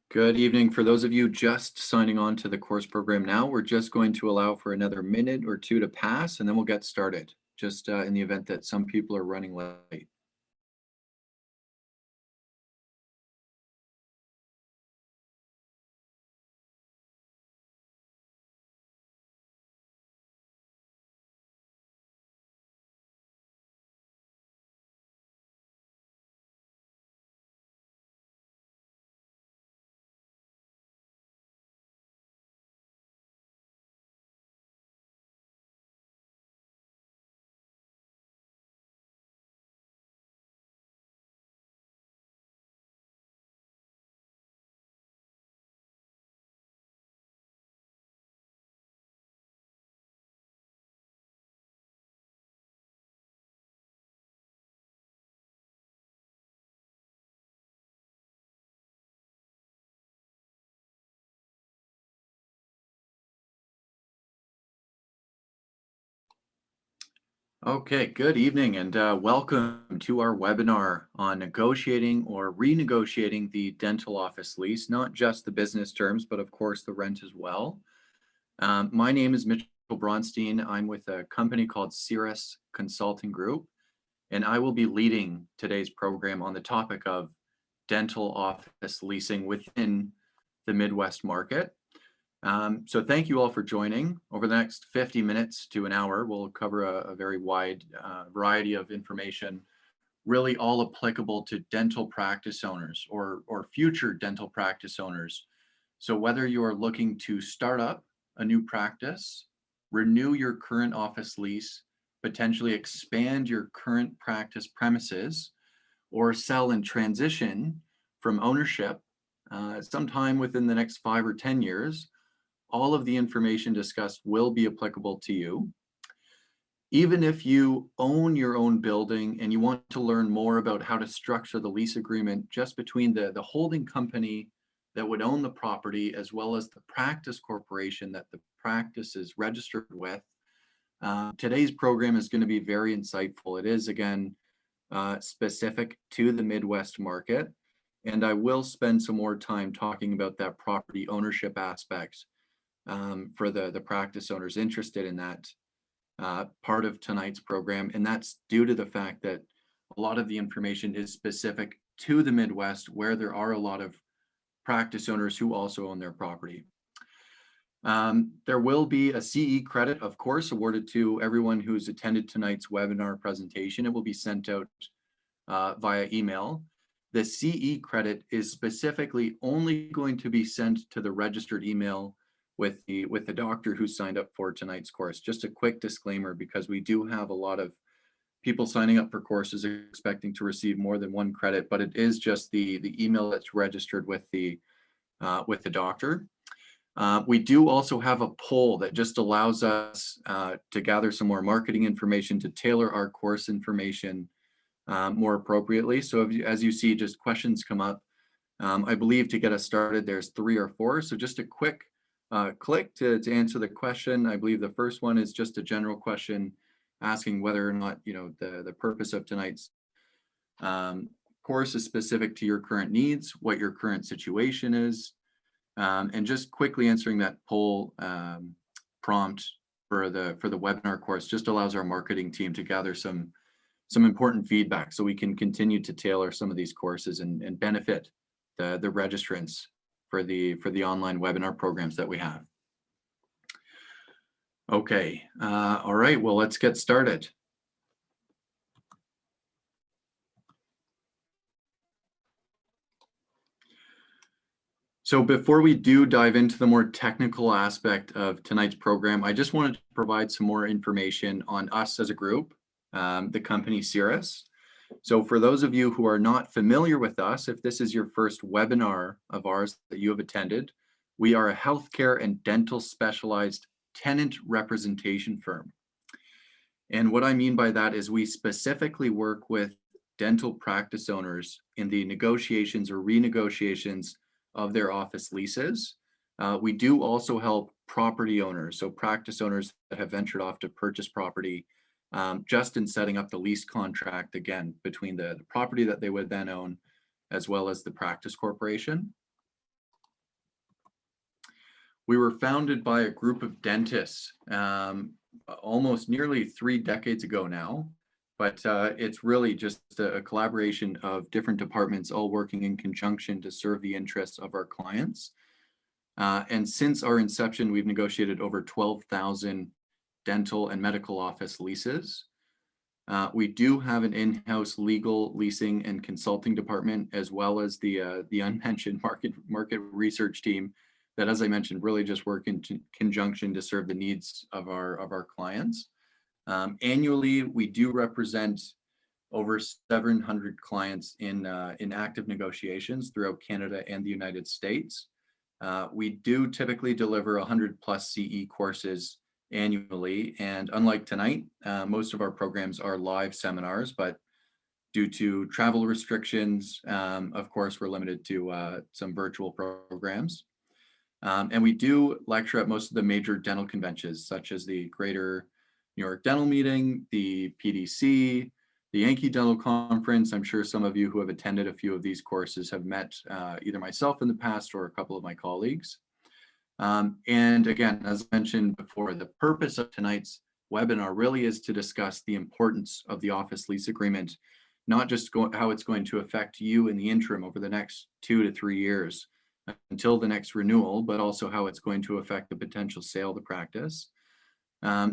Good evening. For those of you just signing on to the course program now, we're just going to allow for another minute or two to pass, and then we'll get started, just in the event that some people are running late. Okay, good evening and welcome to our webinar on negotiating or renegotiating the dental office lease, not just the business terms, but of course the rent as well. My name is Mitchell Braunstein. I'm with a company called Cirrus Consulting Group, and I will be leading today's program on the topic of dental office leasing within the Midwest market. So thank you all for joining. Over the next 50 minutes to an hour, we'll cover a very wide variety of information, really all applicable to dental practice owners or future dental practice owners. So whether you are looking to start up a new practice, renew your current office lease, potentially expand your current practice premises, or sell and transition from ownership sometime within the next 5 or 10 years, all of the information discussed will be applicable to you. Even if you own your own building and you want to learn more about how to structure the lease agreement just between the holding company that would own the property as well as the practice corporation that the practice is registered with, today's program is going to be very insightful. It is, again, specific to the Midwest market, and I will spend some more time talking about that property ownership aspect for the practice owners interested in that part of tonight's program. And that's due to the fact that a lot of the information is specific to the Midwest, where there are a lot of practice owners who also own their property. There will be a CE credit, of course, awarded to everyone who's attended tonight's webinar presentation. It will be sent out via email. The CE credit is specifically only going to be sent to the registered email with the doctor who signed up for tonight's course. Just a quick disclaimer, because we do have a lot of people signing up for courses expecting to receive more than one credit, but it is just the email that's registered with the doctor. We do also have a poll that just allows us to gather some more marketing information to tailor our course information more appropriately. So as you see, just questions come up. I believe to get us started, there's 3 or 4. So just a quick click to answer the question. I believe the first one is just a general question asking whether or not the purpose of tonight's course is specific to your current needs, what your current situation is, and just quickly answering that poll prompt for the webinar course just allows our marketing team to gather some important feedback so we can continue to tailor some of these courses and benefit the registrants for the online webinar programs that we have. Okay, all right, well, let's get started. So before we do dive into the more technical aspect of tonight's program, I just wanted to provide some more information on us as a group, the company Cirrus. So for those of you who are not familiar with us, if this is your first webinar of ours that you have attended, we are a healthcare and dental specialized tenant representation firm. And what I mean by that is we specifically work with dental practice owners in the negotiations or renegotiations of their office leases. We do also help property owners, so practice owners that have ventured off to purchase property, just in setting up the lease contract, again, between the property that they would then own as well as the practice corporation. We were founded by a group of dentists almost nearly 3 decades ago now, but it's really just a collaboration of different departments all working in conjunction to serve the interests of our clients. And since our inception, we've negotiated over 12,000 dental and medical office leases. We do have an in-house legal, leasing, and consulting department, as well as the unmentioned market research team that, as I mentioned, really just work in conjunction to serve the needs of our clients. Annually, we do represent over 700 clients in active negotiations throughout Canada and the United States. We do typically deliver 100 plus CE courses annually, and unlike tonight, most of our programs are live seminars, but due to travel restrictions, of course, we're limited to some virtual programs. And we do lecture at most of the major dental conventions, such as the Greater New York Dental Meeting, the PDC, the Yankee Dental Conference. I'm sure some of you who have attended a few of these courses have met either myself in the past or a couple of my colleagues. And again, as mentioned before, the purpose of tonight's webinar really is to discuss the importance of the office lease agreement, not just how it's going to affect you in the interim over the next 2 to 3 years until the next renewal, but also how it's going to affect the potential sale of the practice.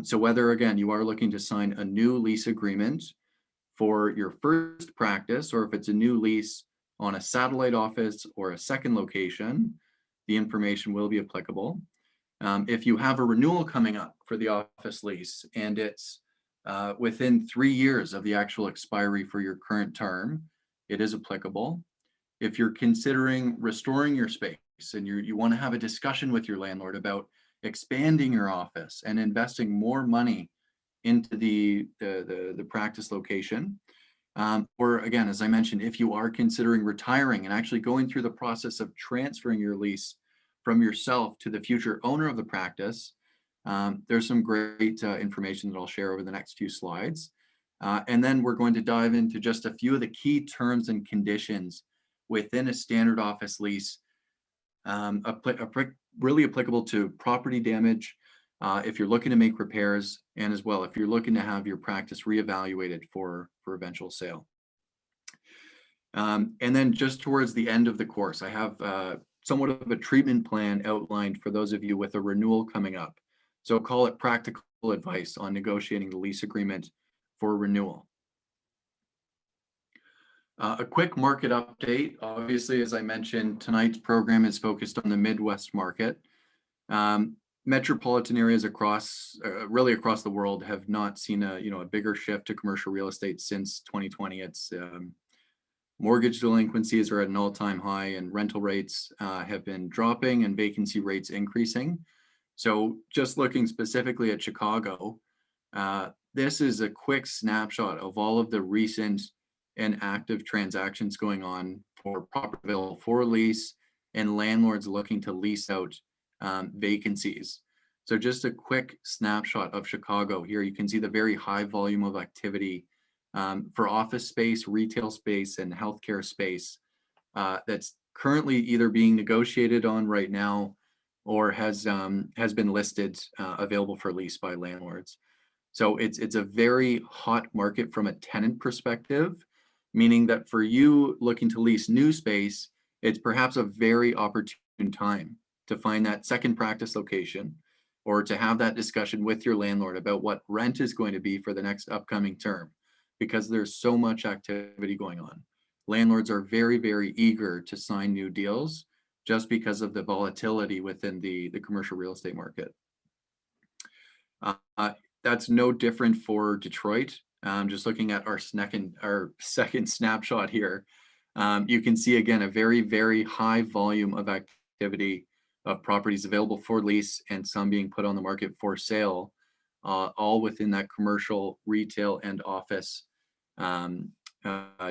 So whether, again, you are looking to sign a new lease agreement for your first practice, or if it's a new lease on a satellite office or a second location, the information will be applicable. If you have a renewal coming up for the office lease and it's within 3 years of the actual expiry for your current term, it is applicable. If you're considering restoring your space and you want to have a discussion with your landlord about expanding your office and investing more money into the practice location, or again, as I mentioned, if you are considering retiring and actually going through the process of transferring your lease from yourself to the future owner of the practice, there's some great information that I'll share over the next few slides. And then we're going to dive into just a few of the key terms and conditions within a standard office lease, really applicable to property damage, if you're looking to make repairs, and as well if you're looking to have your practice reevaluated for eventual sale. And then just towards the end of the course, I have somewhat of a treatment plan outlined for those of you with a renewal coming up. So call it practical advice on negotiating the lease agreement for renewal. A quick market update. Obviously, as I mentioned, tonight's program is focused on the Midwest market. Metropolitan areas across, really across the world, have not seen a bigger shift to commercial real estate since 2020. It's mortgage delinquencies are at an all-time high, and rental rates have been dropping, and vacancy rates increasing. So, just looking specifically at Chicago, this is a quick snapshot of all of the recent and active transactions going on for property available for lease and landlords looking to lease out vacancies. So just a quick snapshot of Chicago here. You can see the very high volume of activity for office space, retail space, and healthcare space that's currently either being negotiated on right now or has been listed available for lease by landlords. So it's a very hot market from a tenant perspective, meaning that for you looking to lease new space, it's perhaps a very opportune time to find that second practice location, or to have that discussion with your landlord about what rent is going to be for the next upcoming term, because there's so much activity going on. Landlords are very, very eager to sign new deals just because of the volatility within the commercial real estate market. That's no different for Detroit. Just looking at our second snapshot here, you can see again a very, very high volume of activity of properties available for lease and some being put on the market for sale, all within that commercial, retail, and office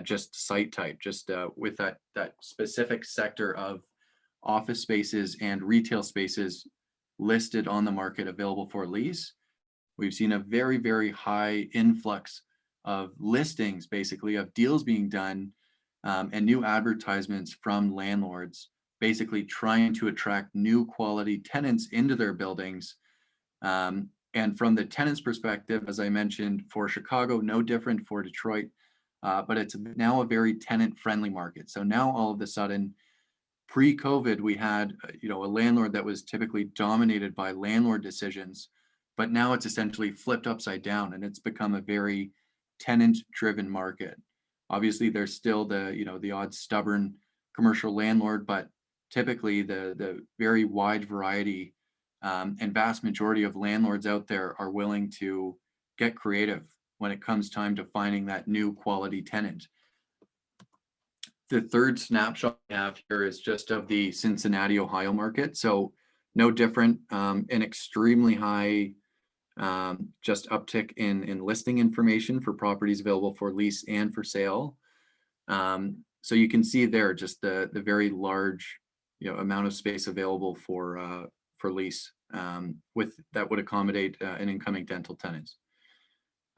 just site type, just with that specific sector of office spaces and retail spaces listed on the market available for lease. We've seen a very, very high influx of listings, basically, of deals being done and new advertisements from landlords basically trying to attract new quality tenants into their buildings. And from the tenant's perspective, as I mentioned, for Chicago, no different for Detroit, but it's now a very tenant-friendly market. So now all of a sudden, pre-COVID, we had a landlord that was typically dominated by landlord decisions, but now it's essentially flipped upside down, and it's become a very tenant-driven market. Obviously, there's still the odd stubborn commercial landlord, but typically the very wide variety and vast majority of landlords out there are willing to get creative when it comes time to finding that new quality tenant. The third snapshot I have here is just of the Cincinnati, Ohio market. So no different, an extremely high just uptick in listing information for properties available for lease and for sale. So you can see there just the very large amount of space available for lease with that would accommodate an incoming dental tenants.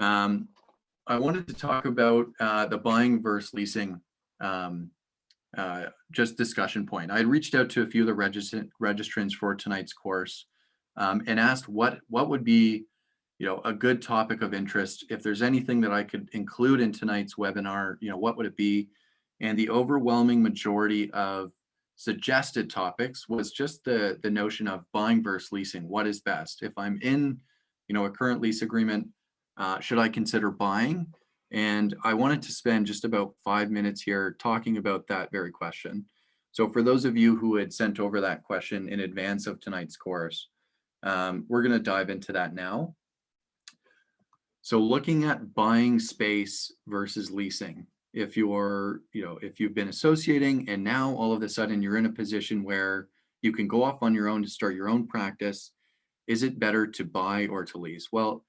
I wanted to talk about the buying versus leasing just discussion point. I reached out to a few of the registrants for tonight's course and asked what would be a good topic of interest. If there's anything that I could include in tonight's webinar, what would it be? And the overwhelming majority of suggested topics was just the notion of buying versus leasing. What is best? If I'm in a current lease agreement, should I consider buying? And I wanted to spend just about 5 minutes here talking about that very question. So for those of you who had sent over that question in advance of tonight's course, we're going to dive into that now. So looking at buying space versus leasing, if you've been associating and now all of a sudden you're in a position where you can go off on your own to start your own practice, is it better to buy or to lease? Well,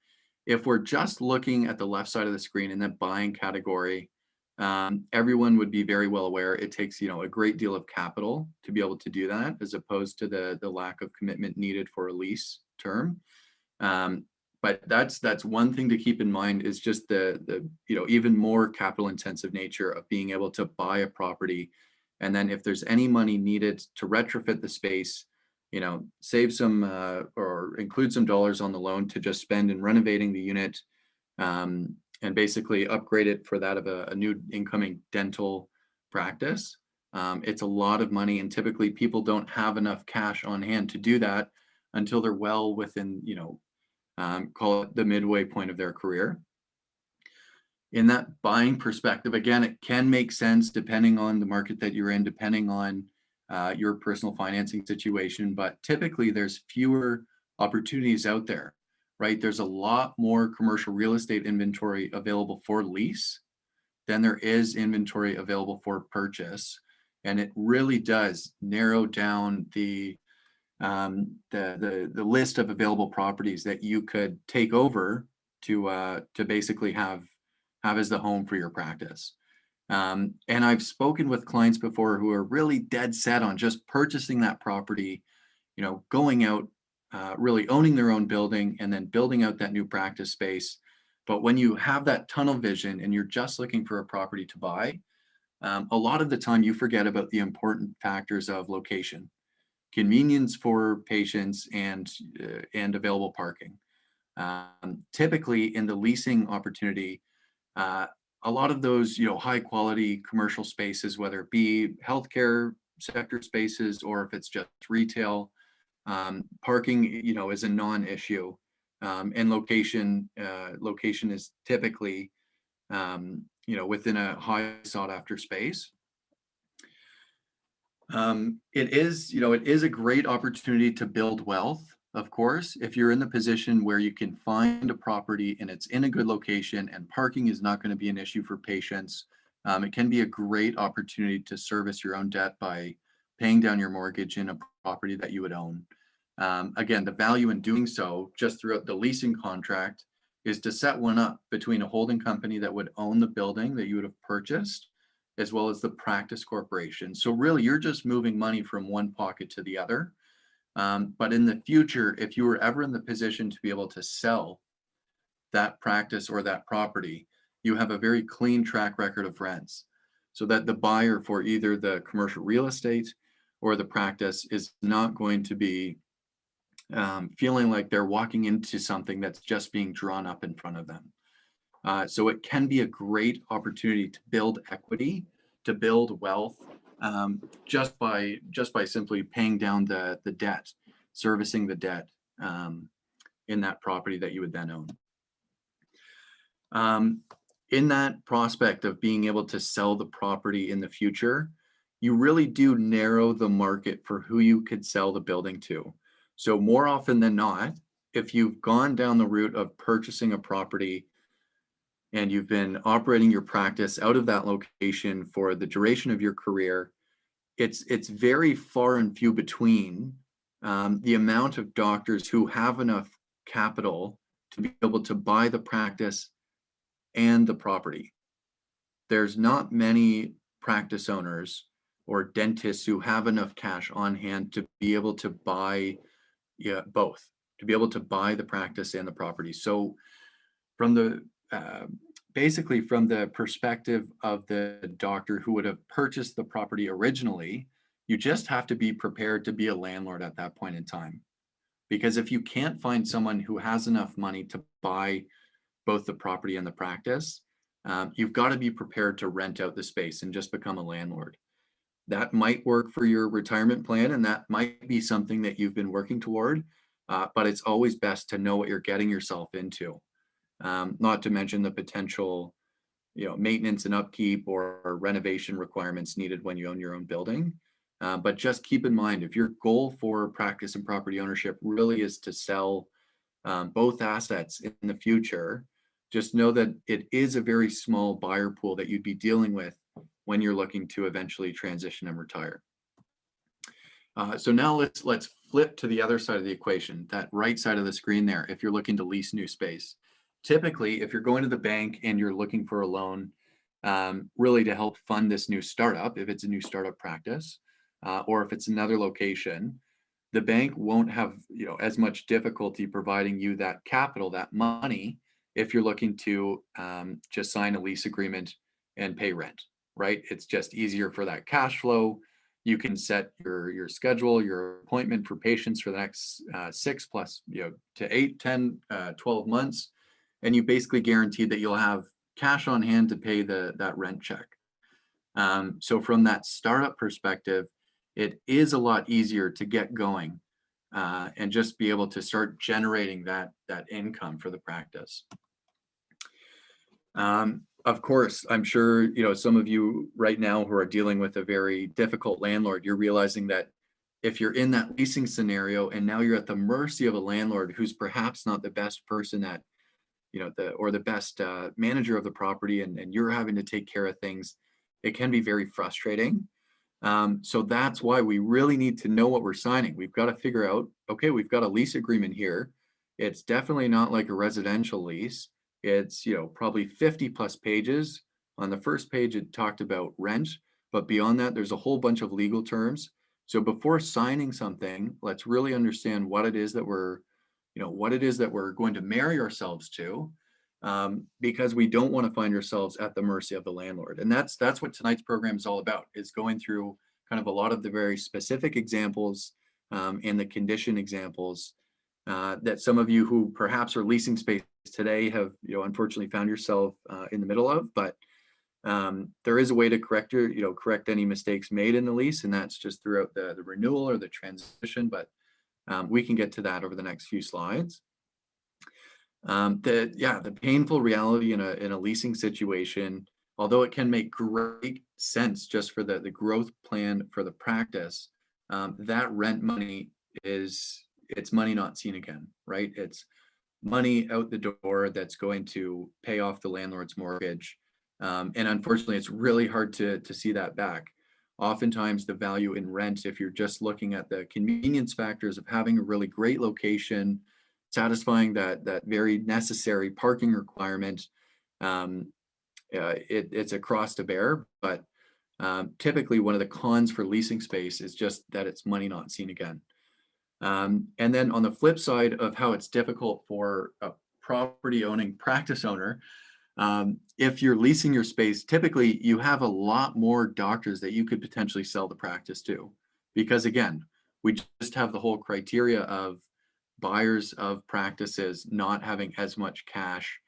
if we're just looking at the left side of the screen in that buying category, everyone would be very well aware it takes a great deal of capital to be able to do that, as opposed to the lack of commitment needed for a lease term. But that's one thing to keep in mind, is just the even more capital intensive nature of being able to buy a property, and then if there's any money needed to retrofit the space, save some or include some dollars on the loan to just spend in renovating the unit and basically upgrade it for that of a new incoming dental practice. It's a lot of money, and typically people don't have enough cash on hand to do that until they're well within, call it the midway point of their career. In that buying perspective, again, it can make sense depending on the market that you're in, depending on your personal financing situation, but typically there's fewer opportunities out there, right? There's a lot more commercial real estate inventory available for lease than there is inventory available for purchase. And it really does narrow down the list of available properties that you could take over to basically have as the home for your practice. And I've spoken with clients before who are really dead set on just purchasing that property, going out, really owning their own building and then building out that new practice space. But when you have that tunnel vision and you're just looking for a property to buy, a lot of the time you forget about the important factors of location, convenience for patients, and available parking. Typically in the leasing opportunity, a lot of those, high quality commercial spaces, whether it be healthcare sector spaces or if it's just retail, parking, is a non-issue, and location is typically, within a high sought after space. It is a great opportunity to build wealth. Of course, if you're in the position where you can find a property and it's in a good location and parking is not going to be an issue for patients, it can be a great opportunity to service your own debt by paying down your mortgage in a property that you would own. Again, the value in doing so just throughout the leasing contract is to set one up between a holding company that would own the building that you would have purchased, as well as the practice corporation. So really, you're just moving money from one pocket to the other. But in the future, if you were ever in the position to be able to sell that practice or that property, you have a very clean track record of rents, so that the buyer for either the commercial real estate or the practice is not going to be feeling like they're walking into something that's just being drawn up in front of them. So it can be a great opportunity to build equity, to build wealth, just by simply paying down the debt, servicing the debt in that property that you would then own. In that prospect of being able to sell the property in the future, you really do narrow the market for who you could sell the building to. So more often than not, if you've gone down the route of purchasing a property and you've been operating your practice out of that location for the duration of your career, it's very far and few between the amount of doctors who have enough capital to be able to buy the practice and the property. There's not many practice owners or dentists who have enough cash on hand to be able to buy both, to be able to buy the practice and the property. So from the basically from the perspective of the doctor who would have purchased the property originally, you just have to be prepared to be a landlord at that point in time. Because if you can't find someone who has enough money to buy both the property and the practice, you've got to be prepared to rent out the space and just become a landlord. That might work for your retirement plan, and that might be something that you've been working toward, but it's always best to know what you're getting yourself into. Not to mention the potential, maintenance and upkeep or renovation requirements needed when you own your own building. But just keep in mind, if your goal for practice and property ownership really is to sell both assets in the future, just know that it is a very small buyer pool that you'd be dealing with when you're looking to eventually transition and retire. So now let's flip to the other side of the equation, that right side of the screen there. If you're looking to lease new space, typically, if you're going to the bank and you're looking for a loan, really to help fund this new startup, if it's a new startup practice, or if it's another location, the bank won't have as much difficulty providing you that capital, that money, if you're looking to just sign a lease agreement and pay rent, right? It's just easier for that cash flow. You can set your schedule, your appointment for patients for the next 6 plus to 8, 10, 12 months, and you basically guarantee that you'll have cash on hand to pay that rent check. So from that startup perspective, it is a lot easier to get going and just be able to start generating that income for the practice. Of course, I'm sure some of you right now who are dealing with a very difficult landlord, you're realizing that if you're in that leasing scenario and now you're at the mercy of a landlord who's perhaps not the best person at the best manager of the property, and you're having to take care of things, it can be very frustrating. So that's why we really need to know what we're signing. We've got to figure out, okay, we've got a lease agreement here. It's definitely not like a residential lease. It's probably 50 plus pages. On the first page, it talked about rent, but beyond that, there's a whole bunch of legal terms. So before signing something, let's really understand what it is that we're going to marry ourselves to, because we don't want to find ourselves at the mercy of the landlord. And that's what tonight's program is all about, is going through kind of a lot of the very specific examples and the condition examples that some of you who perhaps are leasing space today have unfortunately found yourself in the middle of. But there is a way to correct any mistakes made in the lease, and that's just throughout the renewal or the transition. But we can get to that over the next few slides. The painful reality in a leasing situation, although it can make great sense just for the growth plan for the practice, that rent money it's money not seen again, right? It's money out the door that's going to pay off the landlord's mortgage. And unfortunately, it's really hard to see that back. Oftentimes the value in rent, if you're just looking at the convenience factors of having a really great location, satisfying that very necessary parking requirement, it's a cross to bear. But typically one of the cons for leasing space is just that it's money not seen again. And then on the flip side of how it's difficult for a property owning practice owner, if you're leasing your space, typically you have a lot more doctors that you could potentially sell the practice to. because again, we just have the whole criteria of buyers of practices not having as much cash,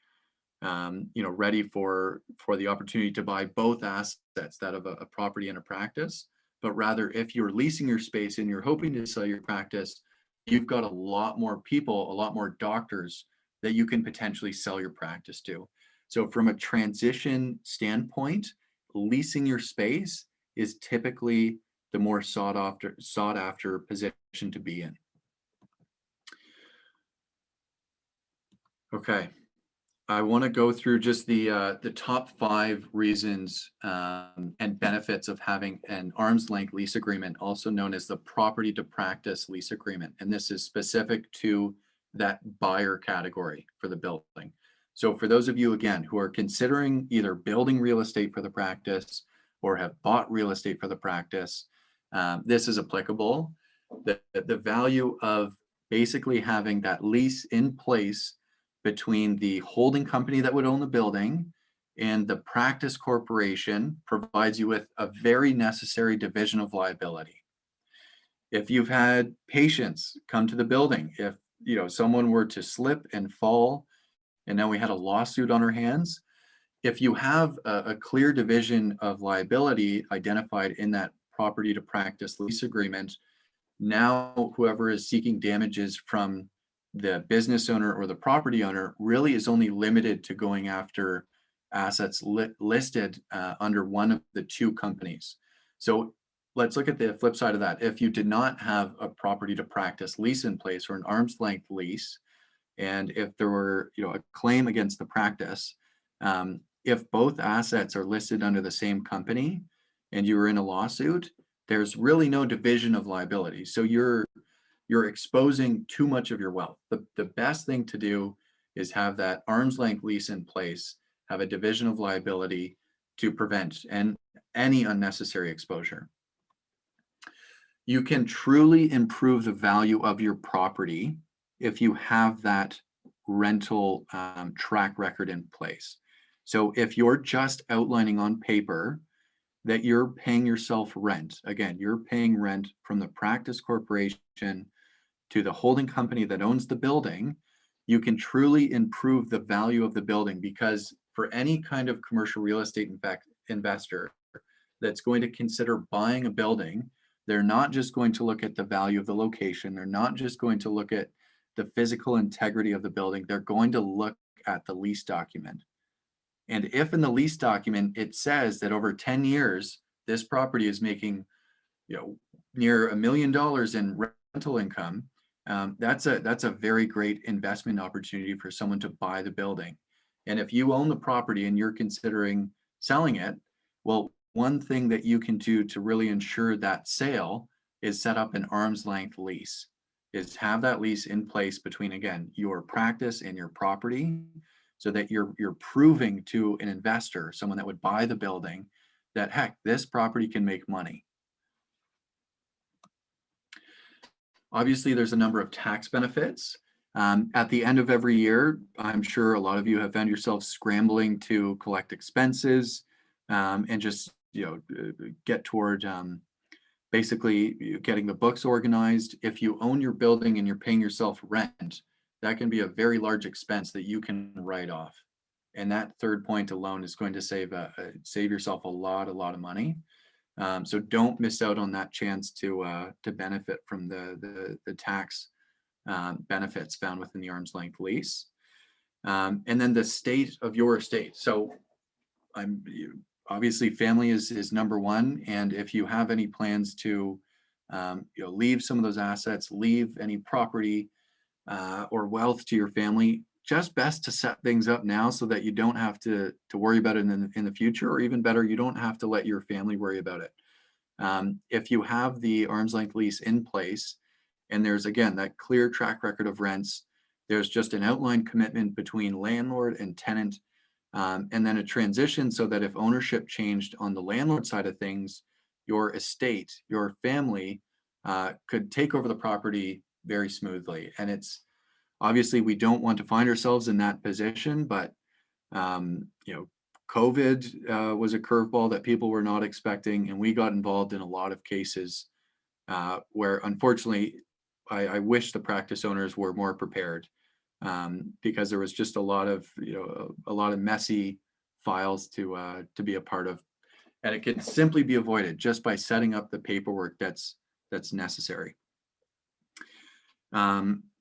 ready for the opportunity to buy both assets, that of a property and a practice. But rather, if you're leasing your space and you're hoping to sell your practice, you've got a lot more people, a lot more doctors that you can potentially sell your practice to. So from a transition standpoint, leasing your space is typically the more sought after position to be in. Okay. I want to go through just the top 5 reasons and benefits of having an arm's length lease agreement, also known as the property to practice lease agreement. And this is specific to that buyer category for the building. So for those of you, again, who are considering either building real estate for the practice or have bought real estate for the practice, this is applicable. The value of basically having that lease in place between the holding company that would own the building and the practice corporation provides you with a very necessary division of liability. If you've had patients come to the building, if someone were to slip and fall and now we had a lawsuit on our hands, if you have a clear division of liability identified in that property to practice lease agreement, now whoever is seeking damages from the business owner or the property owner really is only limited to going after assets listed under one of the two companies. So let's look at the flip side of that. If you did not have a property to practice lease in place or an arm's length lease, and if there were a claim against the practice, if both assets are listed under the same company and you were in a lawsuit, there's really no division of liability. So you're exposing too much of your wealth. The best thing to do is have that arm's length lease in place, have a division of liability to prevent any unnecessary exposure. You can truly improve the value of your property if you have that rental track record in place. So if you're just outlining on paper that you're paying yourself rent, again, you're paying rent from the practice corporation to the holding company that owns the building, you can truly improve the value of the building, because for any kind of commercial real estate investor that's going to consider buying a building, they're not just going to look at the value of the location. They're not just going to look at the physical integrity of the building. They're going to look at the lease document. And if in the lease document it says that over 10 years, this property is making near $1 million in rental income, that's a very great investment opportunity for someone to buy the building. And if you own the property and you're considering selling it, well, one thing that you can do to really ensure that sale is set up an arm's length lease, is have that lease in place between, again, your practice and your property, so that you're proving to an investor, someone that would buy the building, that heck, this property can make money. Obviously, there's a number of tax benefits. At the end of every year, I'm sure a lot of you have found yourselves scrambling to collect expenses and just get toward basically getting the books organized. If you own your building and you're paying yourself rent, that can be a very large expense that you can write off. And that third point alone is going to save yourself a lot of money. So don't miss out on that chance to benefit from the tax benefits found within the arm's length lease. And then the state of your estate. So obviously family is number one. And if you have any plans to leave some of those assets, leave any property or wealth to your family, just best to set things up now so that you don't have to worry about it in the future, or even better, you don't have to let your family worry about it. If you have the arm's length lease in place and there's, again, that clear track record of rents, there's just an outline commitment between landlord and tenant, and then a transition so that if ownership changed on the landlord side of things, your estate, your family could take over the property very smoothly. And it's obviously, we don't want to find ourselves in that position, but COVID was a curveball that people were not expecting, and we got involved in a lot of cases where unfortunately, I wish the practice owners were more prepared, because there was just a lot of messy files to be a part of, and it can simply be avoided just by setting up the paperwork that's necessary.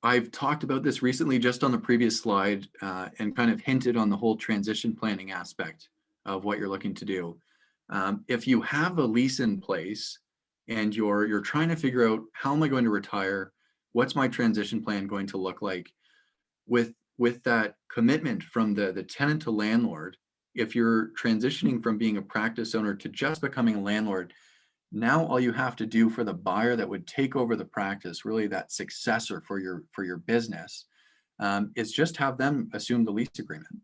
I've talked about this recently just on the previous slide, and kind of hinted on the whole transition planning aspect of what you're looking to do. If you have a lease in place and you're trying to figure out, how am I going to retire? What's my transition plan going to look like? With that commitment from the tenant to landlord, if you're transitioning from being a practice owner to just becoming a landlord, now all you have to do for the buyer that would take over the practice, really that successor for your business, is just have them assume the lease agreement.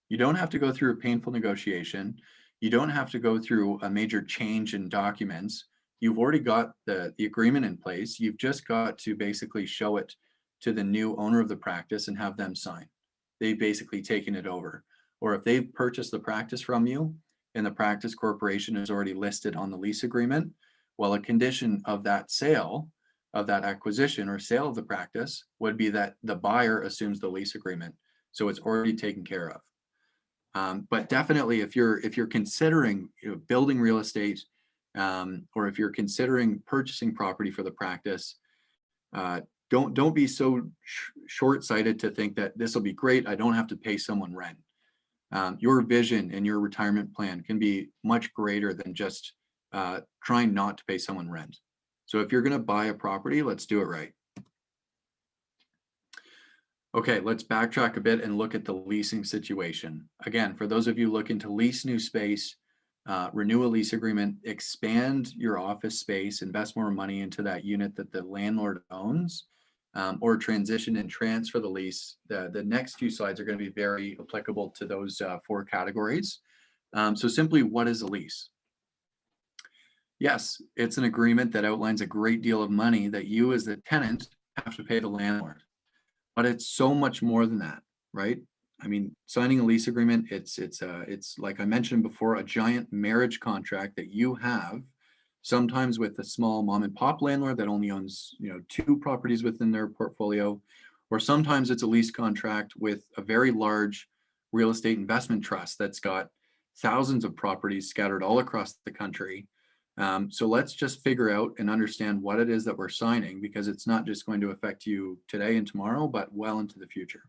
You don't have to go through a painful negotiation. You don't have to go through a major change in documents. You've already got the agreement in place. You've just got to basically show it to the new owner of the practice and have them sign. They've basically taken it over. Or if they've purchased the practice from you and the practice corporation is already listed on the lease agreement, well, a condition of that sale, of that acquisition or sale of the practice, would be that the buyer assumes the lease agreement. So it's already taken care of. But definitely, if you're considering building real estate, or if you're considering purchasing property for the practice, don't be so short-sighted to think that this will be great, I don't have to pay someone rent. Your vision and your retirement plan can be much greater than just trying not to pay someone rent. So if you're going to buy a property, let's do it right. Okay, let's backtrack a bit and look at the leasing situation. Again, for those of you looking to lease new space, renew a lease agreement, expand your office space, invest more money into that unit that the landlord owns, or transition and transfer the lease, the next few slides are going to be very applicable to those 4 categories. So simply, what is a lease? Yes, it's an agreement that outlines a great deal of money that you as the tenant have to pay the landlord. But it's so much more than that, right? I mean, signing a lease agreement, it's like I mentioned before, a giant marriage contract that you have, sometimes with a small mom and pop landlord that only owns 2 properties within their portfolio, or sometimes it's a lease contract with a very large real estate investment trust that's got thousands of properties scattered all across the country. So let's just figure out and understand what it is that we're signing, because it's not just going to affect you today and tomorrow, but well into the future.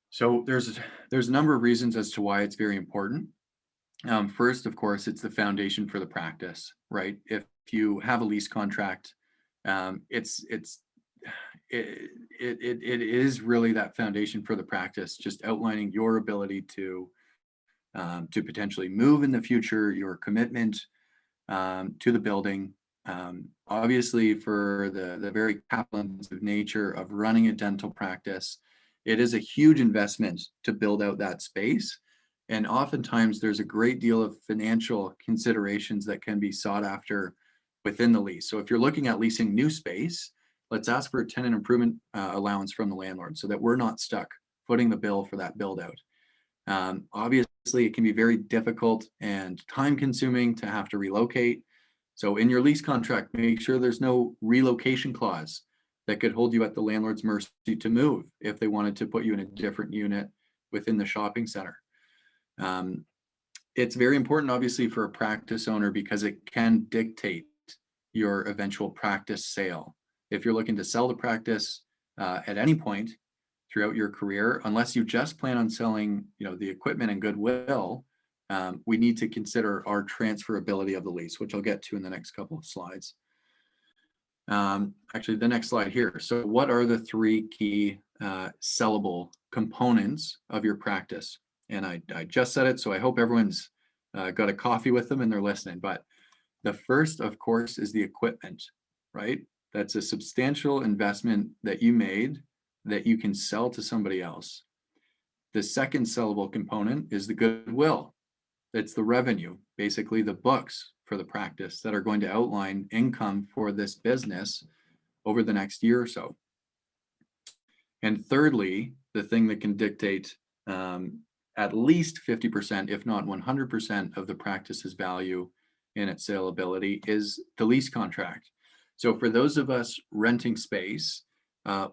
So there's a number of reasons as to why it's very important. First, of course, it's the foundation for the practice, right? If you have a lease contract, it is really that foundation for the practice, just outlining your ability to potentially move in the future, your commitment to the building. Obviously, for the very capital-intensive nature of running a dental practice, it is a huge investment to build out that space. And oftentimes, there's a great deal of financial considerations that can be sought after within the lease. So if you're looking at leasing new space, let's ask for a tenant improvement allowance from the landlord so that we're not stuck footing the bill for that build out. Obviously, it can be very difficult and time consuming to have to relocate. So in your lease contract, make sure there's no relocation clause that could hold you at the landlord's mercy to move if they wanted to put you in a different unit within the shopping center. It's very important, obviously, for a practice owner because it can dictate your eventual practice sale. If you're looking to sell the practice at any point throughout your career, unless you just plan on selling, the equipment and goodwill, we need to consider our transferability of the lease, which I'll get to in the next couple of slides. Actually, the next slide here. So what are the 3 key sellable components of your practice? And I just said it, so I hope everyone's got a coffee with them and they're listening. But the first, of course, is the equipment, right? That's a substantial investment that you made that you can sell to somebody else. The second sellable component is the goodwill. It's the revenue, basically the books for the practice that are going to outline income for this business over the next year or so. And thirdly, the thing that can dictate at least 50%, if not 100% of the practice's value in its saleability is the lease contract. So for those of us renting space,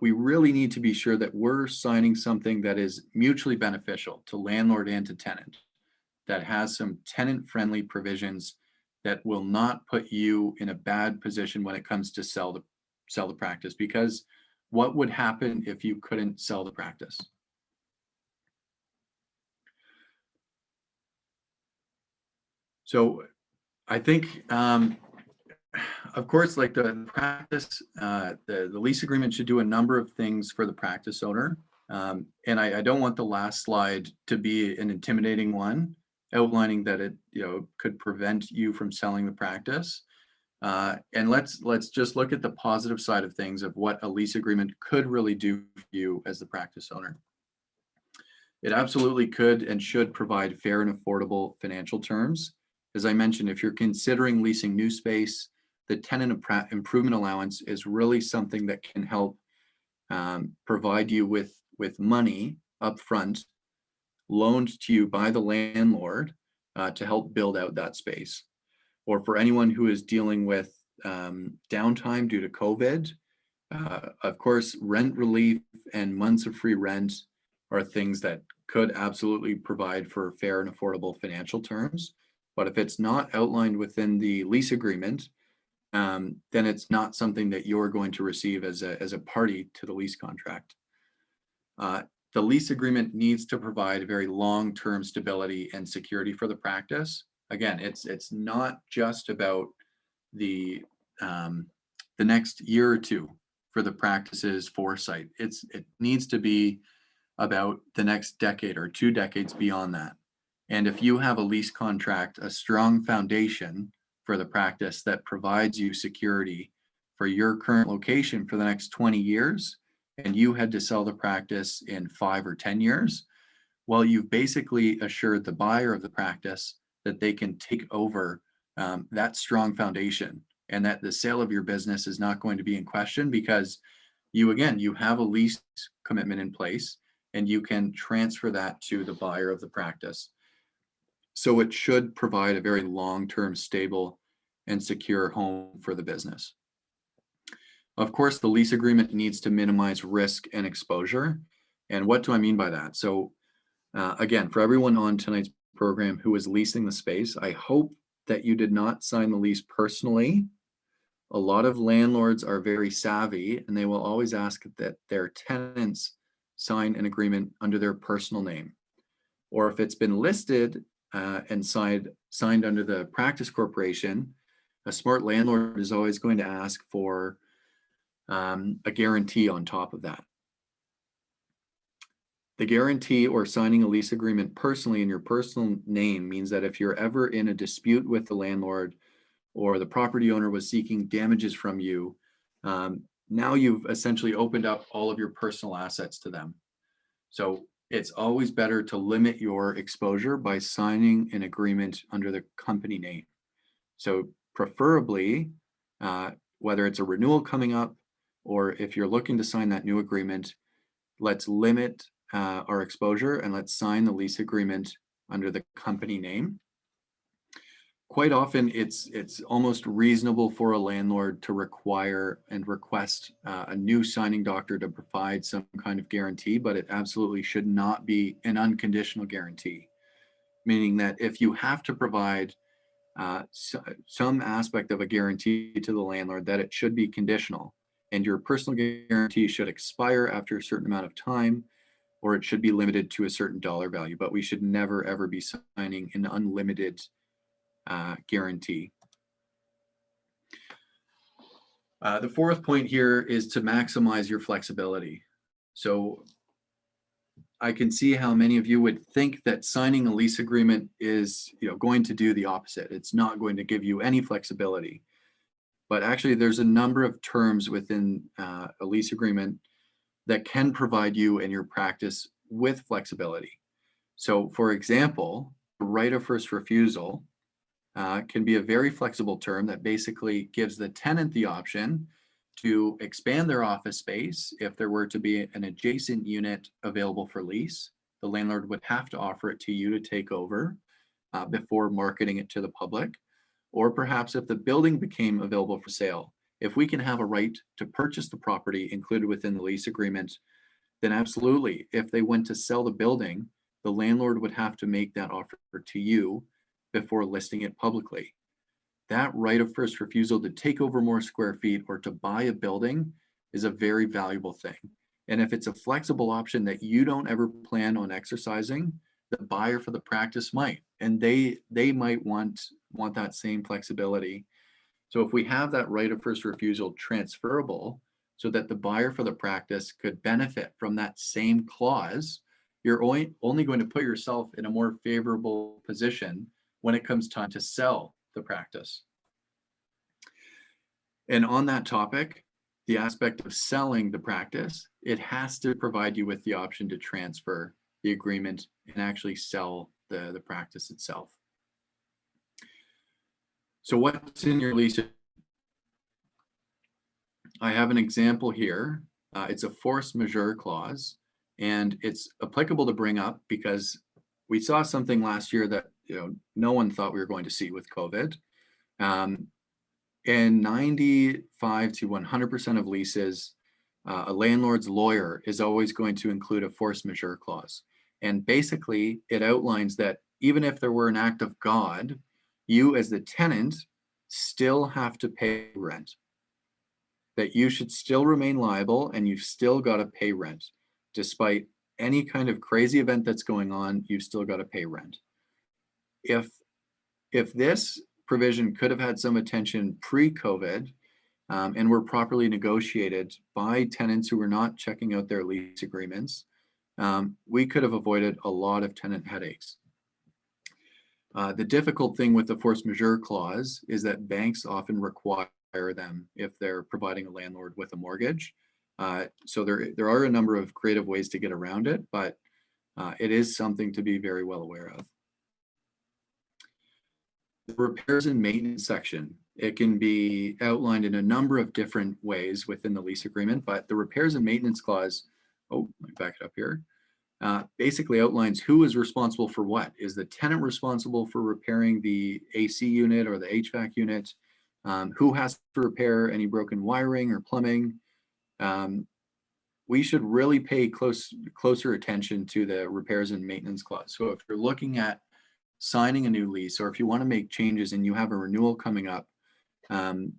we really need to be sure that we're signing something that is mutually beneficial to landlord and to tenant, that has some tenant-friendly provisions that will not put you in a bad position when it comes to sell the practice. Because what would happen if you couldn't sell the practice? So I think, of course, like the practice, the lease agreement should do a number of things for the practice owner. And I don't want the last slide to be an intimidating one, outlining that it could prevent you from selling the practice. And let's just look at the positive side of things of what a lease agreement could really do for you as the practice owner. It absolutely could and should provide fair and affordable financial terms. As I mentioned, if you're considering leasing new space, the tenant improvement allowance is really something that can help provide you with money upfront, loaned to you by the landlord to help build out that space. Or for anyone who is dealing with downtime due to COVID, of course, rent relief and months of free rent are things that could absolutely provide for fair and affordable financial terms. But if it's not outlined within the lease agreement, then it's not something that you're going to receive as a party to the lease contract. The lease agreement needs to provide very long-term stability and security for the practice. Again, it's not just about the next year or two for the practice's foresight. It needs to be about the next decade or 2 decades beyond that. And if you have a lease contract, a strong foundation for the practice that provides you security for your current location for the next 20 years, and you had to sell the practice in 5 or 10 years, well, you've basically assured the buyer of the practice that they can take over that strong foundation, and that the sale of your business is not going to be in question because you have a lease commitment in place and you can transfer that to the buyer of the practice. So it should provide a very long-term, stable, and secure home for the business. Of course, the lease agreement needs to minimize risk and exposure. And what do I mean by that? So again, for everyone on tonight's program who is leasing the space, I hope that you did not sign the lease personally. A lot of landlords are very savvy and they will always ask that their tenants sign an agreement under their personal name. Or if it's been listed and signed under the practice corporation, a smart landlord is always going to ask for a guarantee on top of that. The guarantee or signing a lease agreement personally in your personal name means that if you're ever in a dispute with the landlord or the property owner was seeking damages from you, now you've essentially opened up all of your personal assets to them. So it's always better to limit your exposure by signing an agreement under the company name. So preferably, whether it's a renewal coming up or if you're looking to sign that new agreement, let's limit our exposure and let's sign the lease agreement under the company name. Quite often, it's almost reasonable for a landlord to require and request a new signing doctor to provide some kind of guarantee, but it absolutely should not be an unconditional guarantee, meaning that if you have to provide some aspect of a guarantee to the landlord, that it should be conditional, and your personal guarantee should expire after a certain amount of time, or it should be limited to a certain dollar value, but we should never ever be signing an unlimited guarantee. The fourth point here is to maximize your flexibility. So I can see how many of you would think that signing a lease agreement is going to do the opposite. It's not going to give you any flexibility. But actually, there's a number of terms within a lease agreement that can provide you and your practice with flexibility. So for example, the right of first refusal can be a very flexible term that basically gives the tenant the option to expand their office space if there were to be an adjacent unit available for lease. The landlord would have to offer it to you to take over before marketing it to the public. or perhaps if the building became available for sale. If we can have a right to purchase the property included within the lease agreement, then absolutely, if they went to sell the building, the landlord would have to make that offer to you before listing it publicly. That right of first refusal to take over more square feet or to buy a building is a very valuable thing. And if it's a flexible option that you don't ever plan on exercising, the buyer for the practice might, and they might want that same flexibility. So if we have that right of first refusal transferable so that the buyer for the practice could benefit from that same clause, you're only going to put yourself in a more favorable position when it comes time to sell the practice. And on that topic, the aspect of selling the practice, it has to provide you with the option to transfer the agreement and actually sell the practice itself. So what's in your lease? I have an example here. It's a force majeure clause, and it's applicable to bring up because we saw something last year that no one thought we were going to see with COVID. In 95 to 100% of leases, a landlord's lawyer is always going to include a force majeure clause. And basically, it outlines that even if there were an act of God, you as the tenant still have to pay rent. That you should still remain liable and you've still got to pay rent. Despite any kind of crazy event that's going on, you've still got to pay rent. If this provision could have had some attention pre-COVID and were properly negotiated by tenants who were not checking out their lease agreements, we could have avoided a lot of tenant headaches. The difficult thing with the force majeure clause is that banks often require them if they're providing a landlord with a mortgage. So there are a number of creative ways to get around it, but it is something to be very well aware of. The repairs and maintenance section, it can be outlined in a number of different ways within the lease agreement, but the repairs and maintenance clause, let me back it up here, basically outlines who is responsible for what. Is the tenant responsible for repairing the AC unit or the HVAC unit? Who has to repair any broken wiring or plumbing? We should really pay closer attention to the repairs and maintenance clause. So if you're looking at signing a new lease, or if you want to make changes and you have a renewal coming up, do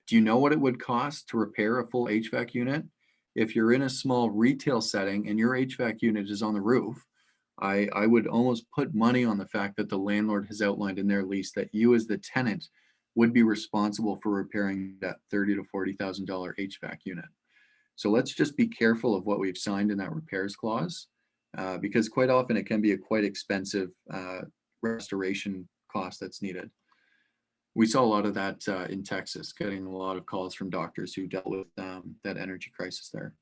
you know what it would cost to repair a full HVAC unit? If you're in a small retail setting and your HVAC unit is on the roof, I would almost put money on the fact that the landlord has outlined in their lease that you as the tenant would be responsible for repairing that $30,000 to $40,000 HVAC unit. So let's just be careful of what we've signed in that repairs clause, because quite often it can be a quite expensive restoration cost that's needed. We saw a lot of that in Texas, getting a lot of calls from doctors who dealt with that energy crisis there.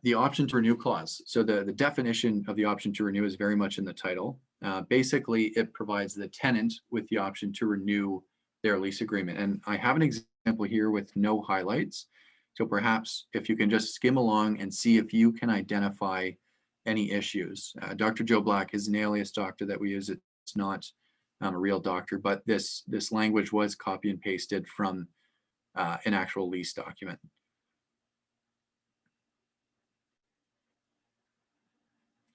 The option to renew clause. So the definition of the option to renew is very much in the title. Basically, it provides the tenant with the option to renew their lease agreement. And I have an example here with no highlights. So perhaps if you can just skim along and see if you can identify any issues. Dr. Joe Black is an alias doctor that we use. It's not a real doctor, but this language was copy and pasted from an actual lease document.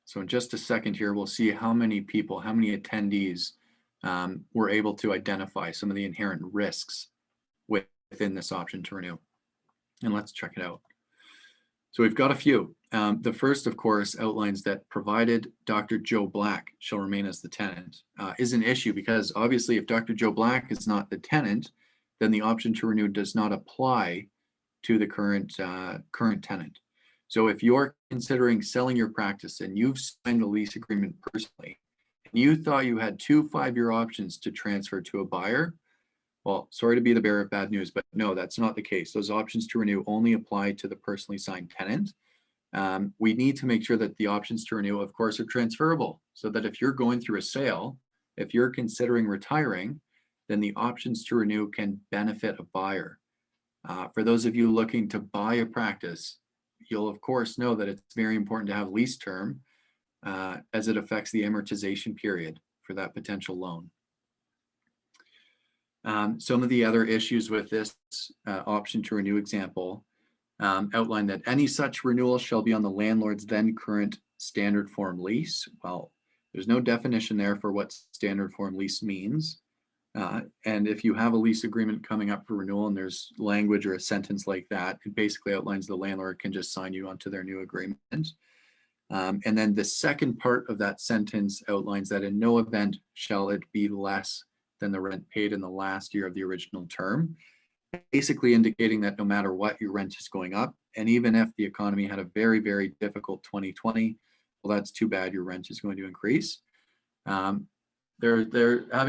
So in just a second here, we'll see how many people, how many attendees were able to identify some of the inherent risks within this option to renew. And let's check it out. So we've got a few. The first, of course, outlines that provided Dr. Joe Black shall remain as the tenant is an issue because obviously if Dr. Joe Black is not the tenant, then the option to renew does not apply to the current tenant. So if you're considering selling your practice and you've signed the lease agreement personally, and you thought you had 2 5-year options to transfer to a buyer, well, sorry to be the bearer of bad news, but no, that's not the case. Those options to renew only apply to the personally signed tenant. We need to make sure that the options to renew, of course, are transferable so that if you're going through a sale, if you're considering retiring, then the options to renew can benefit a buyer. For those of you looking to buy a practice, you'll of course know that it's very important to have lease term as it affects the amortization period for that potential loan. Some of the other issues with this option to renew example outline that any such renewal shall be on the landlord's then current standard form lease. Well, there's no definition there for what standard form lease means. And if you have a lease agreement coming up for renewal and there's language or a sentence like that, it basically outlines the landlord can just sign you onto their new agreement. And then the second part of that sentence outlines that in no event shall it be less than the rent paid in the last year of the original term, basically indicating that no matter what, your rent is going up. And even if the economy had a very, very difficult 2020, well, that's too bad, your rent is going to increase. Having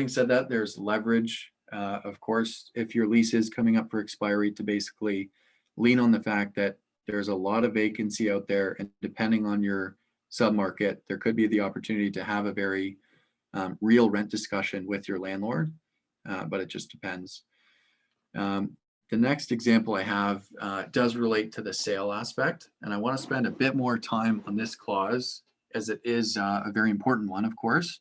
said that, there's leverage, of course, if your lease is coming up for expiry, to basically lean on the fact that there's a lot of vacancy out there, and depending on your submarket, there could be the opportunity to have a very real rent discussion with your landlord, but it just depends. The next example I have does relate to the sale aspect, and I want to spend a bit more time on this clause as it is a very important one, of course,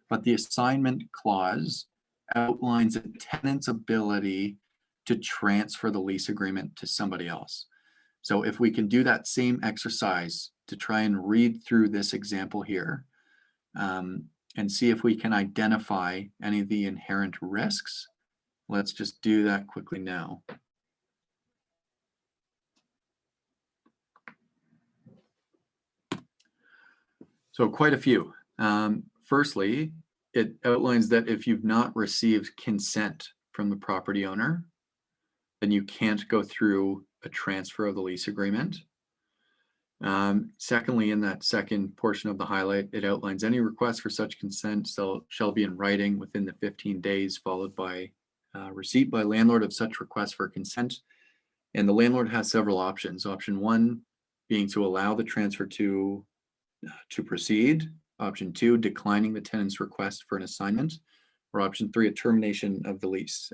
but the assignment clause outlines a tenant's ability to transfer the lease agreement to somebody else. So if we can do that same exercise to try and read through this example here and see if we can identify any of the inherent risks, let's just do that quickly now. So quite a few. Firstly, it outlines that if you've not received consent from the property owner, then you can't go through a transfer of the lease agreement. Secondly, in that second portion of the highlight, it outlines any request for such consent shall be in writing within the 15 days followed by receipt by landlord of such request for consent. And the landlord has several options. Option one being to allow the transfer to proceed. Option two, declining the tenant's request for an assignment. Or option three, a termination of the lease.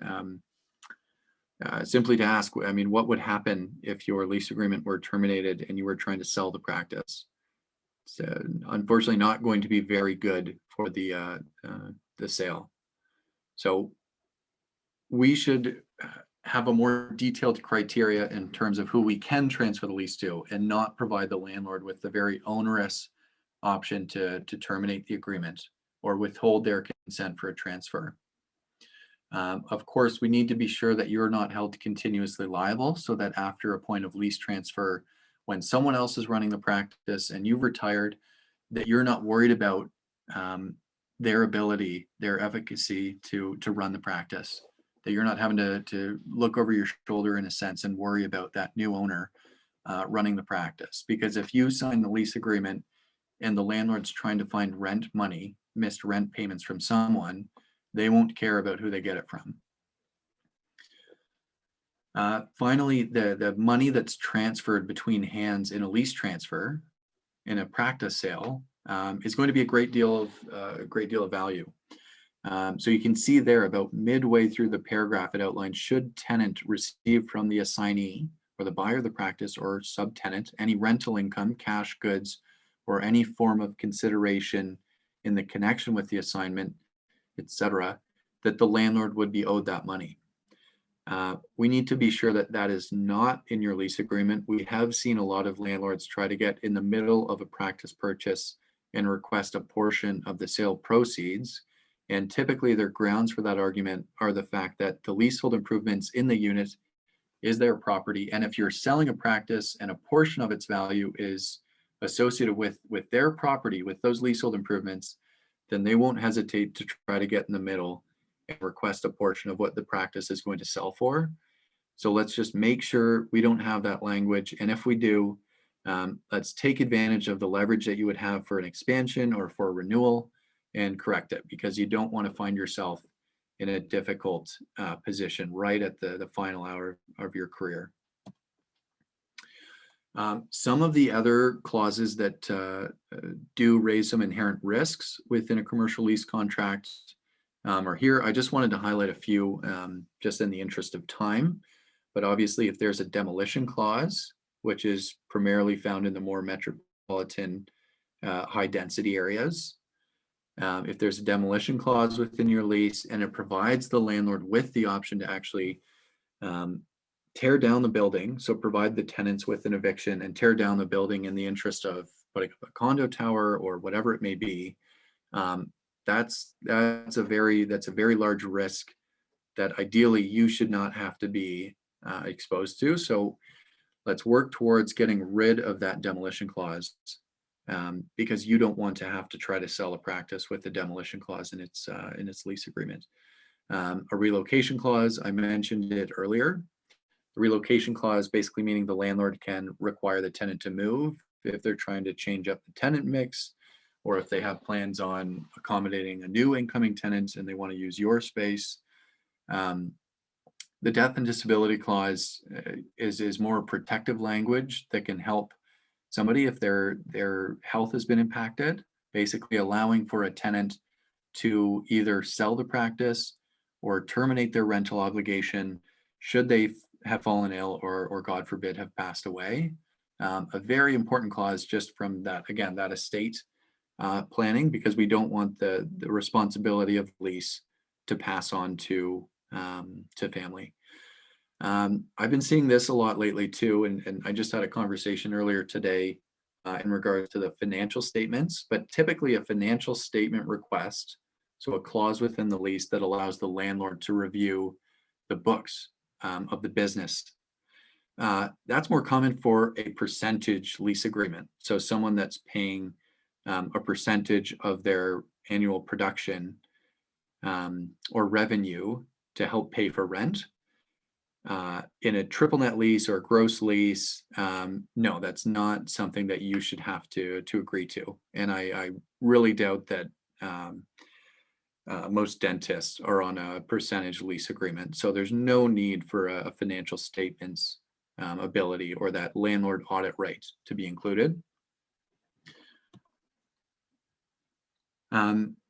Simply to ask, I mean, what would happen if your lease agreement were terminated and you were trying to sell the practice? It's unfortunately not going to be very good for the sale. So we should have a more detailed criteria in terms of who we can transfer the lease to, and not provide the landlord with the very onerous option to terminate the agreement or withhold their consent for a transfer. Of course, we need to be sure that you're not held continuously liable, so that after a point of lease transfer, when someone else is running the practice and you've retired, that you're not worried about their ability, their efficacy to run the practice, that you're not having to look over your shoulder in a sense and worry about that new owner running the practice. Because if you sign the lease agreement and the landlord's trying to find rent money, missed rent payments from someone, they won't care about who they get it from. Finally, the money that's transferred between hands in a lease transfer in a practice sale is going to be a great deal of value. So you can see there about midway through the paragraph, it outlines, should tenant receive from the assignee or the buyer of the practice or subtenant any rental income, cash goods, or any form of consideration in the connection with the assignment, etc., that the landlord would be owed that money. We need to be sure that that is not in your lease agreement. We have seen a lot of landlords try to get in the middle of a practice purchase and request a portion of the sale proceeds. And typically their grounds for that argument are the fact that the leasehold improvements in the unit is their property. And if you're selling a practice and a portion of its value is associated with their property, with those leasehold improvements, then they won't hesitate to try to get in the middle and request a portion of what the practice is going to sell for. So let's just make sure we don't have that language. And if we do, let's take advantage of the leverage that you would have for an expansion or for a renewal and correct it, because you don't want to find yourself in a difficult position right at the final hour of your career. Some of the other clauses that do raise some inherent risks within a commercial lease contract are here. I just wanted to highlight a few just in the interest of time. But obviously, if there's a demolition clause, which is primarily found in the more metropolitan high density areas, if there's a demolition clause within your lease, and it provides the landlord with the option to actually tear down the building, so provide the tenants with an eviction and tear down the building in the interest of putting up a condo tower or whatever it may be, that's a very large risk that ideally you should not have to be exposed to. So let's work towards getting rid of that demolition clause, because you don't want to have to try to sell a practice with the demolition clause in its lease agreement. A relocation clause, I mentioned it earlier. The relocation clause basically meaning the landlord can require the tenant to move if they're trying to change up the tenant mix, or if they have plans on accommodating a new incoming tenant and they want to use your space. The death and disability clause is more protective language that can help somebody if their health has been impacted, basically allowing for a tenant to either sell the practice or terminate their rental obligation should they have fallen ill or God forbid have passed away. A very important clause just from that, again, that estate planning, because we don't want the responsibility of the lease to pass on to family. I've been seeing this a lot lately too, and I just had a conversation earlier today in regards to the financial statements, but typically a financial statement request, so a clause within the lease that allows the landlord to review the books of the business. That's more common for a percentage lease agreement. So someone that's paying a percentage of their annual production or revenue to help pay for rent. In a triple net lease or a gross lease, no, that's not something that you should have to agree to. And I really doubt that most dentists are on a percentage lease agreement. So there's no need for a financial statements ability or that landlord audit right to be included.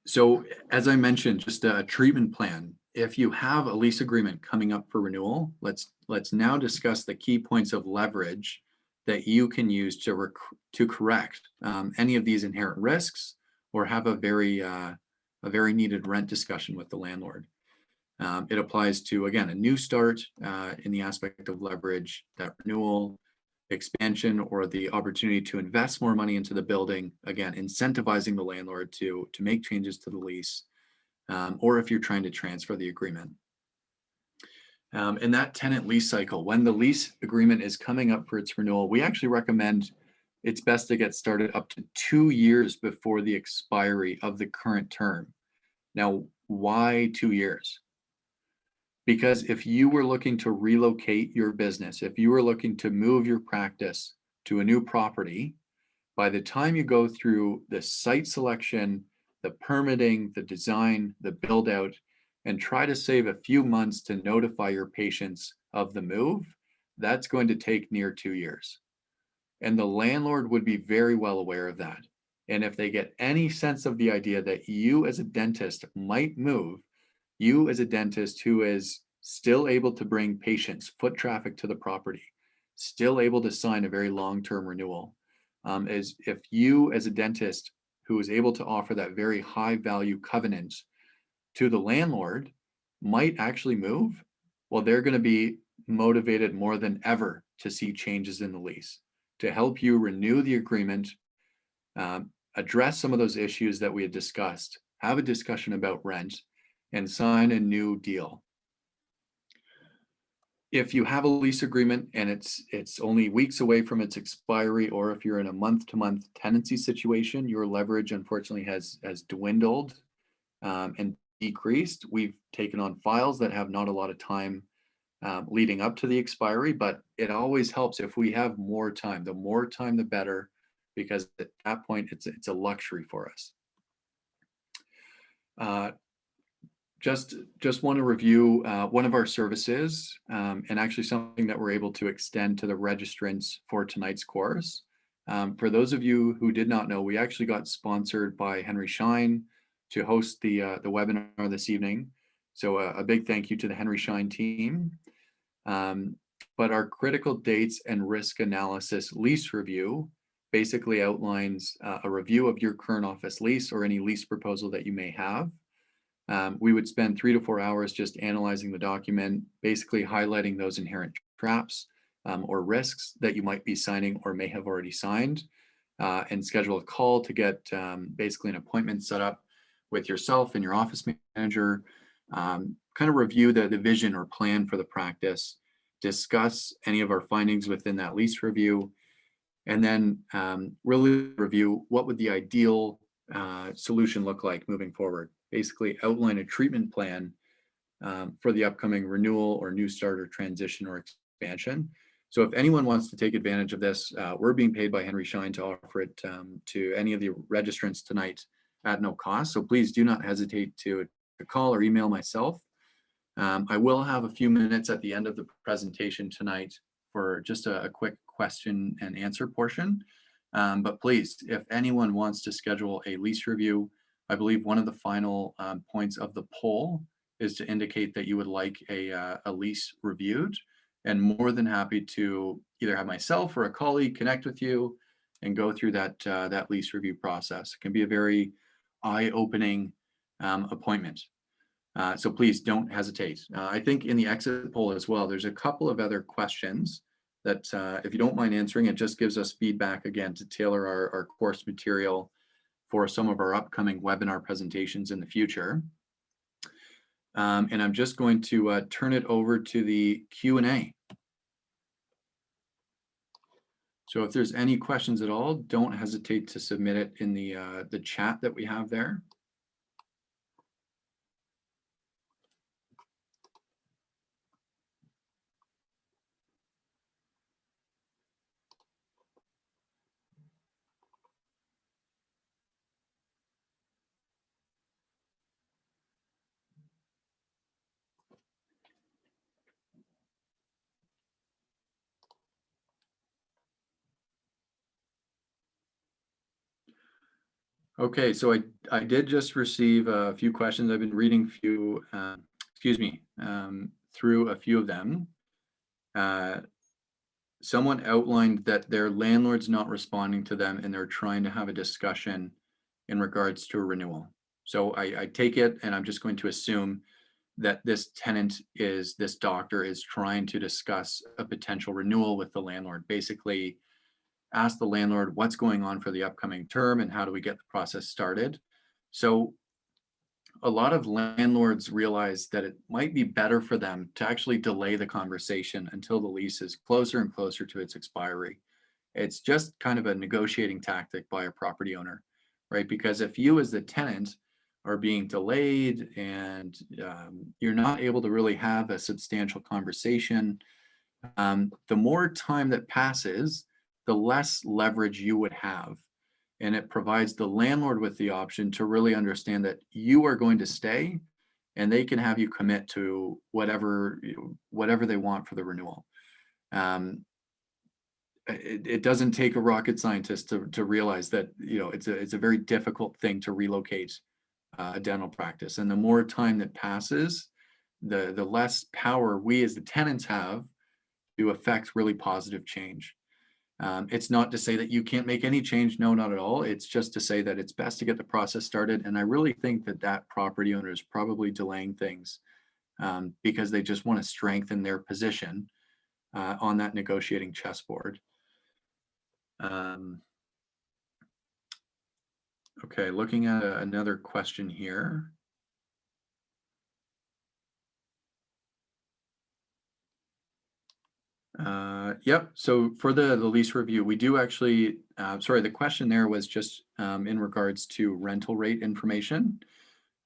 So as I mentioned, just a treatment plan. If you have a lease agreement coming up for renewal, let's now discuss the key points of leverage that you can use to correct any of these inherent risks, or have a very needed rent discussion with the landlord. It applies to, again, a new start in the aspect of leverage, that renewal, expansion, or the opportunity to invest more money into the building, again, incentivizing the landlord to make changes to the lease, or if you're trying to transfer the agreement. In that tenant lease cycle, when the lease agreement is coming up for its renewal, we actually recommend it's best to get started up to 2 years before the expiry of the current term. Now, why 2 years? Because if you were looking to relocate your business, if you were looking to move your practice to a new property, by the time you go through the site selection, the permitting, the design, the build out, and try to save a few months to notify your patients of the move, that's going to take near 2 years. And the landlord would be very well aware of that. And if they get any sense of the idea that you as a dentist might move, you as a dentist who is still able to bring patients, foot traffic to the property, still able to sign a very long-term renewal, is if you as a dentist who is able to offer that very high value covenant to the landlord might actually move, well, they're going to be motivated more than ever to see changes in the lease, to help you renew the agreement, address some of those issues that we had discussed, have a discussion about rent, and sign a new deal. If you have a lease agreement and it's only weeks away from its expiry, or if you're in a month-to-month tenancy situation, your leverage unfortunately has dwindled and decreased. We've taken on files that have not a lot of time leading up to the expiry, but it always helps if we have more time. The more time, the better, because at that point, it's a luxury for us. Just want to review one of our services, and actually something that we're able to extend to the registrants for tonight's course. For those of you who did not know, we actually got sponsored by Henry Schein to host the webinar this evening. So a big thank you to the Henry Schein team. But our critical dates and risk analysis lease review basically outlines a review of your current office lease or any lease proposal that you may have. We would spend 3 to 4 hours just analyzing the document, basically highlighting those inherent traps or risks that you might be signing or may have already signed, and schedule a call to get basically an appointment set up with yourself and your office manager, kind of review the vision or plan for the practice, discuss any of our findings within that lease review, and then really review what would the ideal solution look like moving forward. Basically outline a treatment plan for the upcoming renewal or new start or transition or expansion. So if anyone wants to take advantage of this, we're being paid by Henry Schein to offer it to any of the registrants tonight at no cost. So please do not hesitate to call or email myself. I will have a few minutes at the end of the presentation tonight for just a quick question and answer portion. But please, if anyone wants to schedule a lease review, I believe one of the final points of the poll is to indicate that you would like a lease reviewed, and more than happy to either have myself or a colleague connect with you and go through that lease review process. It can be a very eye-opening appointment. So please don't hesitate. I think in the exit poll as well, there's a couple of other questions that if you don't mind answering, it just gives us feedback again to tailor our course material for some of our upcoming webinar presentations in the future. And I'm just going to turn it over to the Q&A. So if there's any questions at all, don't hesitate to submit it in the chat that we have there. Okay, so I did just receive a few questions. I've been reading through a few of them. Someone outlined that their landlord's not responding to them and they're trying to have a discussion in regards to a renewal. So I take it, and I'm just going to assume that this doctor is trying to discuss a potential renewal with the landlord. Basically, ask the landlord what's going on for the upcoming term and how do we get the process started. So a lot of landlords realize that it might be better for them to actually delay the conversation until the lease is closer and closer to its expiry. It's just kind of a negotiating tactic by a property owner, right? Because if you as the tenant are being delayed and you're not able to really have a substantial conversation, the more time that passes, the less leverage you would have. And it provides the landlord with the option to really understand that you are going to stay and they can have you commit to whatever they want for the renewal. It doesn't take a rocket scientist to realize that it's a very difficult thing to relocate a dental practice. And the more time that passes, the less power we as the tenants have to affect really positive change. It's not to say that you can't make any change. No, not at all. It's just to say that it's best to get the process started. And I really think that property owner is probably delaying things because they just want to strengthen their position on that negotiating chessboard. Okay, looking at another question here. Yep. So for the lease review, we do actually, sorry, the question there was just in regards to rental rate information.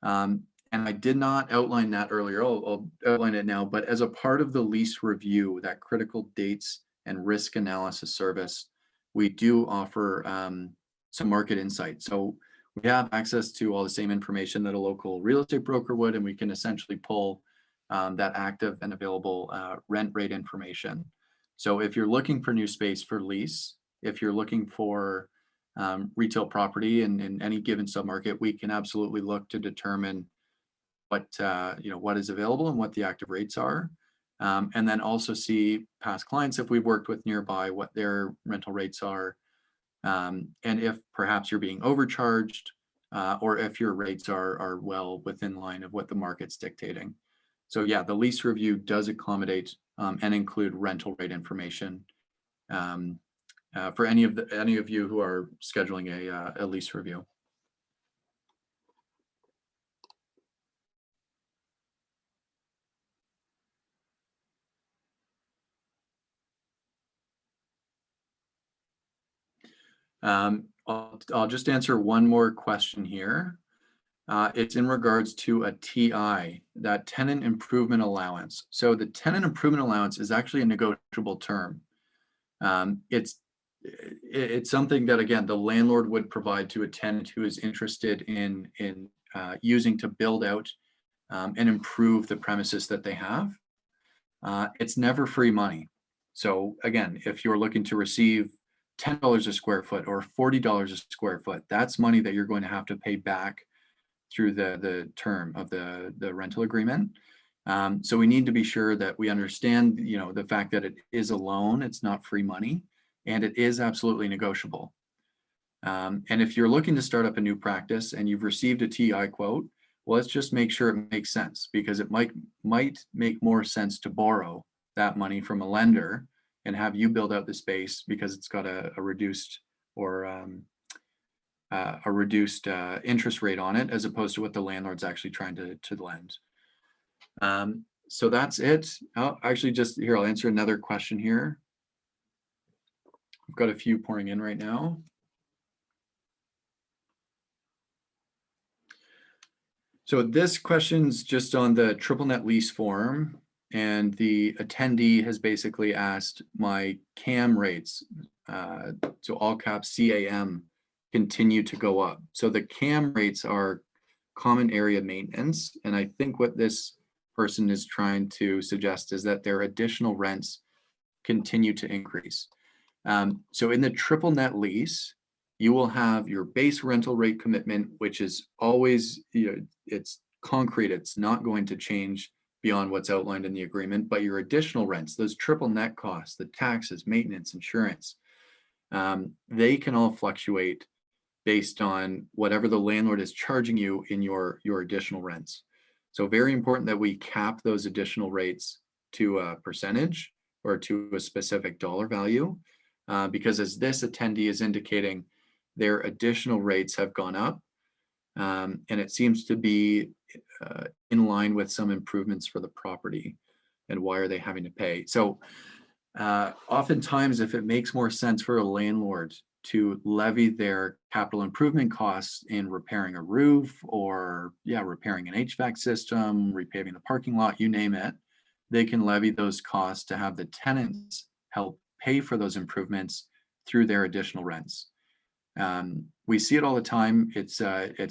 And I did not outline that earlier. I'll outline it now, but as a part of the lease review, that critical dates and risk analysis service, we do offer some market insight. So we have access to all the same information that a local real estate broker would, and we can essentially pull that active and available rent rate information. So if you're looking for new space for lease, if you're looking for retail property in any given submarket, we can absolutely look to determine what is available and what the active rates are, and then also see past clients if we've worked with nearby, what their rental rates are, and if perhaps you're being overcharged, or if your rates are well within line of what the market's dictating. So yeah, the lease review does accommodate and include rental rate information um, for any of you who are scheduling a lease review. I'll just answer one more question here. It's in regards to a TI, that tenant improvement allowance. So the tenant improvement allowance is actually a negotiable term. It's something that, again, the landlord would provide to a tenant who is interested in using to build out and improve the premises that they have. It's never free money. So again, if you're looking to receive $10 a square foot or $40 a square foot, that's money that you're going to have to pay back through the term of the rental agreement. So we need to be sure that we understand, the fact that it is a loan, it's not free money, and it is absolutely negotiable. And if you're looking to start up a new practice and you've received a TI quote, well, let's just make sure it makes sense, because it might make more sense to borrow that money from a lender and have you build out the space because it's got a reduced or a reduced interest rate on it, as opposed to what the landlord's actually trying to lend. So that's it. Actually, just here, I'll answer another question here. I've got a few pouring in right now. So this question's just on the triple net lease form, and the attendee has basically asked my CAM rates, so all caps CAM, continue to go up. So the CAM rates are common area maintenance, and I think what this person is trying to suggest is that their additional rents continue to increase. So in the triple net lease, you will have your base rental rate commitment, which is always, it's concrete. It's not going to change beyond what's outlined in the agreement, but your additional rents, those triple net costs, the taxes, maintenance, insurance, they can all fluctuate based on whatever the landlord is charging you in your additional rents. So very important that we cap those additional rates to a percentage or to a specific dollar value, because as this attendee is indicating, their additional rates have gone up, and it seems to be in line with some improvements for the property. And why are they having to pay? So oftentimes, if it makes more sense for a landlord to levy their capital improvement costs in repairing a roof or repairing an HVAC system, repaving the parking lot, you name it, they can levy those costs to have the tenants help pay for those improvements through their additional rents. We see it all the time. It's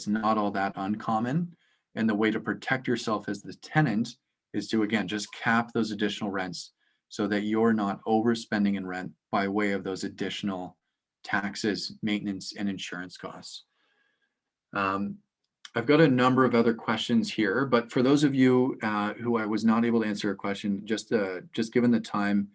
not all that uncommon. And the way to protect yourself as the tenant is to, again, just cap those additional rents so that you're not overspending in rent by way of those additional taxes, maintenance, and insurance costs. I've got a number of other questions here, but for those of you who I was not able to answer a question, just given the time,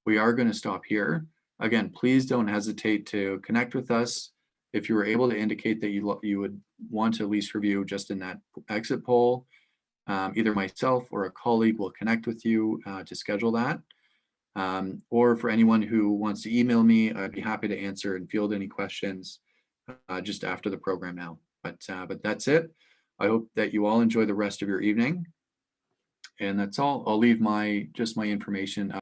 we are going to stop here. Again, please don't hesitate to connect with us. If you were able to indicate that you would want a lease review just in that exit poll, either myself or a colleague will connect with you to schedule that. Or for anyone who wants to email me, I'd be happy to answer and field any questions just after the program now. But that's it. I hope that you all enjoy the rest of your evening. And that's all. I'll leave my information